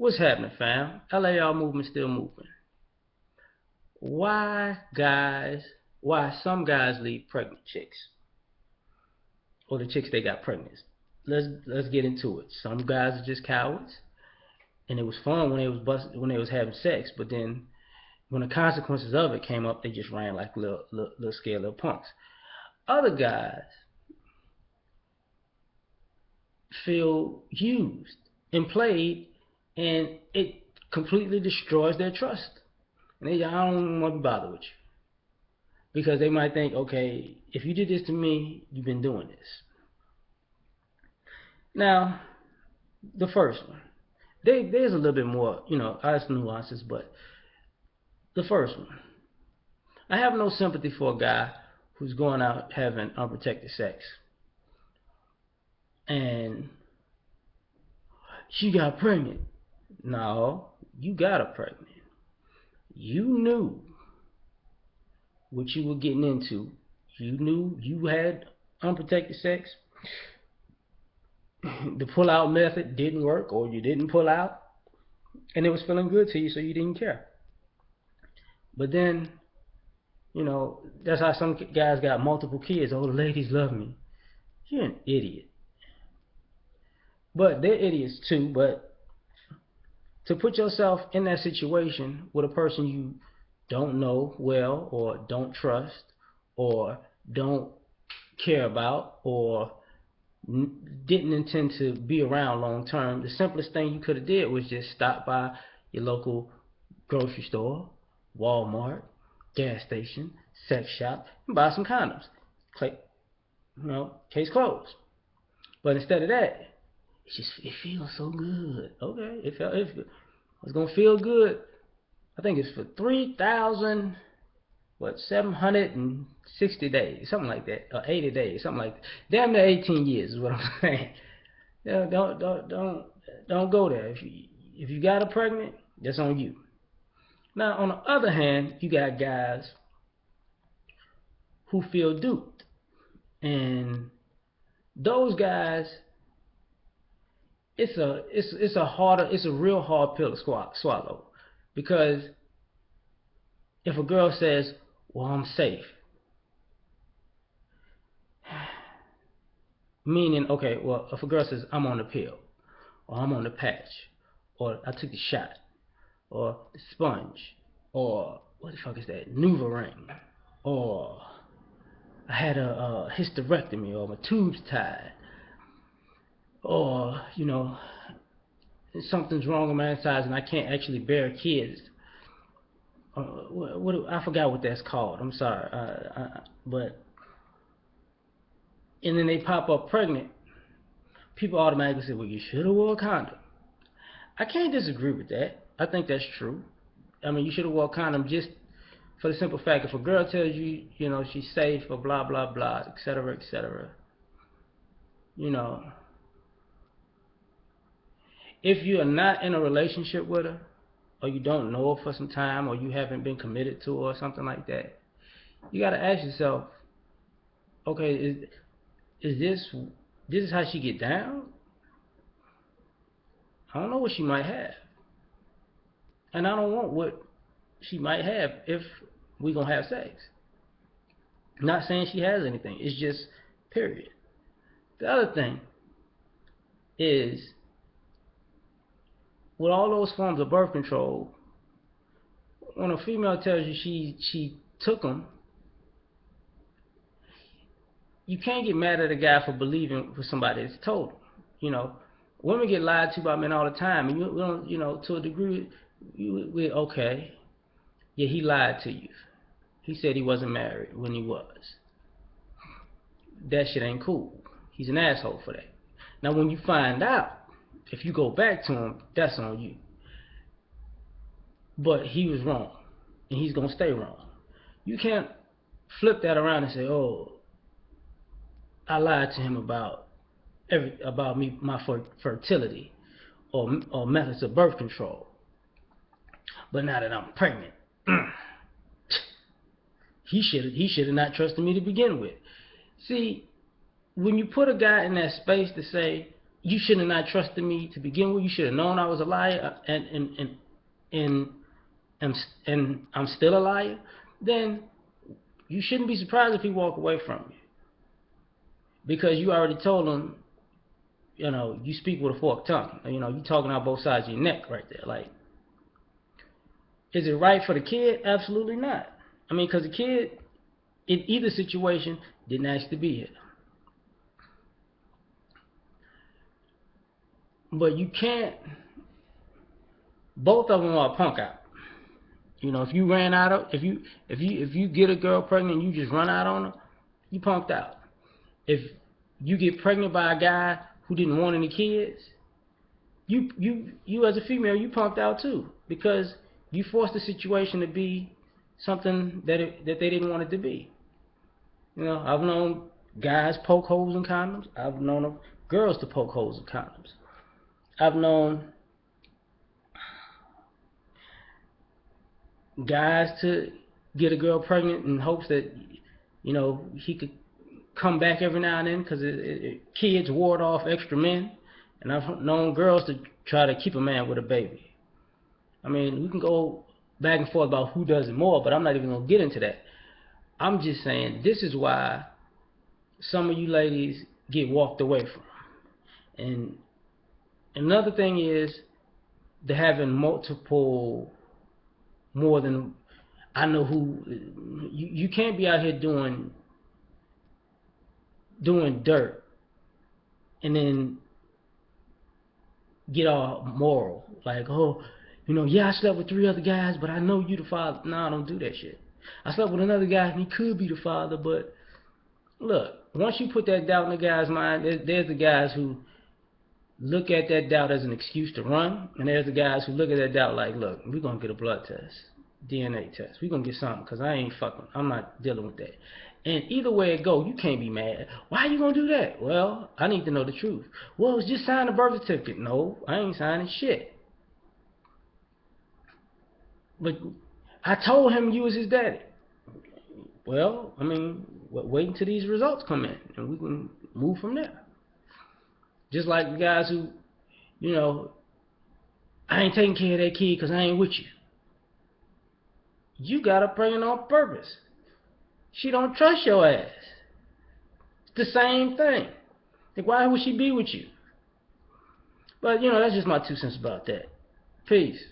What's happening, fam? L.A.R movement still moving. Why guys? Why some guys leave pregnant chicks or the chicks they got pregnant? Let's get into it. Some guys are just cowards, and it was fun when they was when they was having sex, but then when the consequences of it came up, they just ran like little scared little punks. Other guys feel used and played, and it completely destroys their trust. And I don't want to be bothered with you because they might think, okay, if you did this to me, you've been doing this. Now, the first one, there's a little bit more, there's nuances, but the first one, I have no sympathy for a guy who's going out having unprotected sex and she got pregnant. No, you got her pregnant. You knew what you were getting into. You knew you had unprotected sex. The pull-out method didn't work, or you didn't pull out, and it was feeling good to you, so you didn't care. But then, that's how some guys got multiple kids. Oh, the ladies love me. You're an idiot. But they're idiots too. But to put yourself in that situation with a person you don't know well, or don't trust, or don't care about, or didn't intend to be around long term, the simplest thing you could have did was just stop by your local grocery store, Walmart, gas station, sex shop, and buy some condoms. Case closed. But instead of that, it feels so good. Okay, it's gonna feel good. I think it's for 760 days, something like that, or 80 days, something like that. Damn near 18 years is what I'm saying. Don't go there. If you got her pregnant, that's on you. Now, on the other hand, you got guys who feel duped, and those guys, it's a real hard pill to swallow, because if a girl says, "Well, I'm safe," meaning, okay, well, if a girl says, "I'm on the pill," or "I'm on the patch," or "I took the shot," or the sponge, or what the fuck is that, NuvaRing, or "I had a hysterectomy," or "my tubes tied," or something's wrong with my insides and I can't actually bear kids. I forgot what that's called. I'm sorry, but and then they pop up pregnant. People automatically say, "Well, you should have wore a condom." I can't disagree with that. I think that's true. I mean, you should have wore a condom just for the simple fact, if a girl tells you, she's safe or blah blah blah, etc., etc. If you are not in a relationship with her, or you don't know her for some time, or you haven't been committed to her or something like that, you got to ask yourself, okay, is this is how she get down? I don't know what she might have, and I don't want what she might have if we gonna have sex. Not saying she has anything. It's just period. The other thing is, with all those forms of birth control, when a female tells you she took them, you can't get mad at a guy for believing what somebody has told him. Women get lied to by men all the time, and we don't, to a degree, we okay. Yeah, he lied to you. He said he wasn't married when he was. That shit ain't cool. He's an asshole for that. Now, when you find out, if you go back to him, that's on you. But he was wrong, and he's gonna stay wrong. You can't flip that around and say, "Oh, I lied to him about my fertility or methods of birth control. But now that I'm pregnant, he should have not trusted me to begin with." See, when you put a guy in that space to say, you should have not trusted me to begin with. You should have known I was a liar, and and and I'm still a liar. Then you shouldn't be surprised if he walk away from you, because you already told him. You speak with a forked tongue. You talking out both sides of your neck right there. Like, is it right for the kid? Absolutely not. I mean, because the kid, in either situation, didn't ask to be here. But you can't. Both of them are punk out. If you ran out of, if you get a girl pregnant and you just run out on her, you punked out. If you get pregnant by a guy who didn't want any kids, you as a female, you punked out too, because you forced the situation to be something that they didn't want it to be. I've known guys poke holes in condoms. I've known girls to poke holes in condoms. I've known guys to get a girl pregnant in hopes that he could come back every now and then, because kids ward off extra men. And I've known girls to try to keep a man with a baby. I mean, we can go back and forth about who does it more, but I'm not even going to get into that. I'm just saying this is why some of you ladies get walked away from. And another thing is the having multiple, more than, I know who. You can't be out here doing dirt and then get all moral, like, oh, yeah, I slept with 3 other guys, but I know you the father. No, don't do that shit. I slept with another guy and he could be the father, but look, once you put that doubt in the guy's mind, there's the guys who look at that doubt as an excuse to run, and there's the guys who look at that doubt like, look, we're going to get a blood test, DNA test. We're going to get something, because I ain't fucking, I'm not dealing with that. And either way it go, you can't be mad. Why you going to do that? Well, I need to know the truth. Well, it's just sign a birth certificate. No, I ain't signing shit. But I told him you was his daddy. Well, I mean, wait until these results come in, and we can move from there. Just like the guys who, I ain't taking care of that kid because I ain't with you. You got her pregnant on purpose. She don't trust your ass. It's the same thing. Like, why would she be with you? But, that's just my 2 cents about that. Peace.